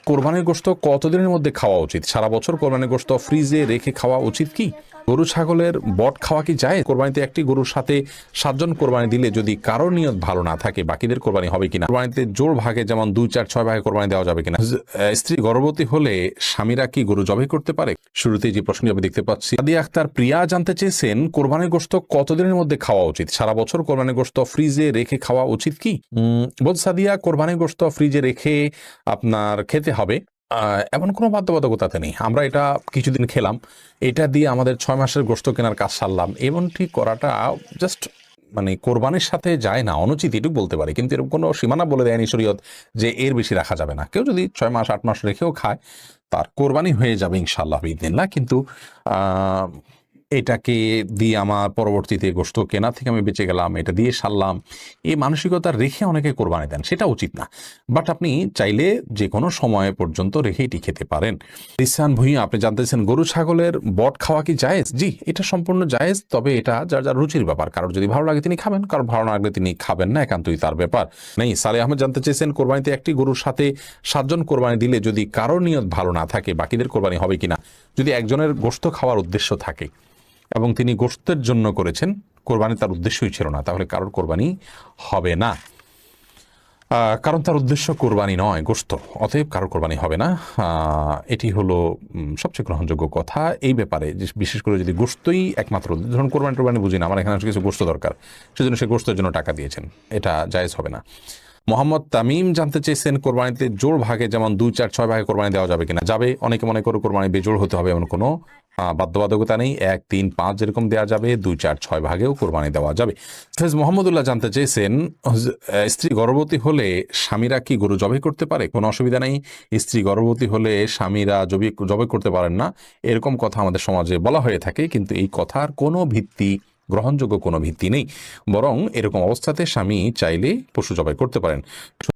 কোরবানির গোশত কতদিনের মধ্যে খাওয়া উচিত? সারা বছর কোরবানির গোশত ফ্রিজে রেখে খাওয়া উচিত কি? গরু ছাগলের বট খাওয়া কি যায়? কোরবানিতে একটি গরুর সাথে 7 জন কোরবানি দিলে যদি কারোর নিয়ত ভালো না থাকে বাকিদের কোরবানি হবে কিনা? কোরবানিতে জোড় ভাগে যেমন 2, 4, 6 ভাগে কোরবানি দেওয়া যাবে কিনা? স্ত্রী গর্ভবতী হলে স্বামীরা কি গরু জবাই করতে পারে? শুরুতেই যে প্রশ্নটি আমি দেখতে পাচ্ছি, সাদিয়া আক্তার প্রিয়া জানতে চেয়েছেন কোরবানির গোশত কতদিনের মধ্যে খাওয়া উচিত? সারা বছর কোরবানির গোশত ফ্রিজে রেখে খাওয়া উচিত কি? বল সাদিয়া, কোরবানির গোশত ফ্রিজে রেখে আপনার খেতে হবে এমন কোনো বাধ্যবাধকতাতে নেই। আমরা এটা কিছুদিন খেলাম, এটা দিয়ে আমাদের 6 মাসের গোশত কেনার কাজ সারলাম, এমনটি করাটা জাস্ট মানে কোরবানির সাথে যায় না, অনুচিত এটুকু বলতে পারি। কিন্তু এরকম কোনো সীমানা বলে দেয়নি শরীয়ত যে এর বেশি রাখা যাবে না। কেউ যদি 6 মাস 8 মাস রেখেও খায় তার কোরবানি হয়ে যাবে ইনশাআল্লাহ বিইذনিল্লাহ। কিন্তু এটাকে দিয়ে আমার পরবর্তীতে গোশত কেনা থেকে আমি বেঁচে গেলাম, এটা দিয়ে সারলাম, এই মানসিকতা রেখে অনেকে কোরবানি দেন, সেটা উচিত না। বাট আপনি চাইলে যে কোনো সময় পর্যন্ত রেখে এটি খেতে পারেন। রিসান ভুঁইয়া আপনি জানতেছেন গরু ছাগলের বট খাওয়া কি জায়েজ? জি, এটা সম্পূর্ণ জায়েজ, তবে এটা যার যার রুচির ব্যাপার। কারোর যদি ভালো লাগে তিনি খাবেন, কারোর ভালো না লাগলে তিনি খাবেন না, একান্তই তার ব্যাপার। নেই সালে আহমেদ জানতে চেয়েছেন কোরবানিতে একটি গরুর সাথে 7 জন কোরবানি দিলে যদি কারোর নিয়ত ভালো না থাকে বাকিদের কোরবানি হবে কিনা? যদি একজনের গোশত খাওয়ার উদ্দেশ্য থাকে এবং তিনি গোশতের জন্য করেছেন, কোরবানি তার উদ্দেশ্যই ছিল না, তাহলে কারোর কোরবানি হবে না, কারণ তার উদ্দেশ্য কোরবানি নয় গোশত, অতএব কারোর কোরবানি হবে না। এটি হলো সবচেয়ে গ্রহণযোগ্য কথা এই ব্যাপারে। বিশেষ করে যদি গোশতই একমাত্র, ধরুন কোরবানি বুঝি না, আমার এখানে কিছু গোশত দরকার, সেজন্য সে গোশতের জন্য টাকা দিয়েছেন, এটা জায়েজ হবে না। মোহাম্মদ তামিম জানতে চেয়েছেন কোরবানিতে জোড় ভাগে যেমন 2, 4, 6 ভাগে কোরবানি দেওয়া যাবে কিনা? যাবে। অনেকে মনে করে কোরবানি বেজোড় হতে হবে, এমন কোনো বাধ্যবাধকতা নেই। 1, 3, 5 যেরকম দেওয়া যাবে, 2, 4, 6 ভাগেও কোরবানি দেওয়া যাবে। ফেজ মোহাম্মদুল্লাহ জানতে চেয়েছেন স্ত্রী গর্ভবতী হলে স্বামীরা কি গরু জবাই করতে পারে? কোনো অসুবিধা নেই। স্ত্রী গর্ভবতী হলে স্বামীরা জবাই করতে পারেন না, এরকম কথা আমাদের সমাজে বলা হয়ে থাকে, কিন্তু এই কথার কোনো ভিত্তি, গ্রহণযোগ্য কোনো ভিত্তি নেই। বরং এরকম অবস্থাতে স্বামী চাইলে পশু জবাই করতে পারেন।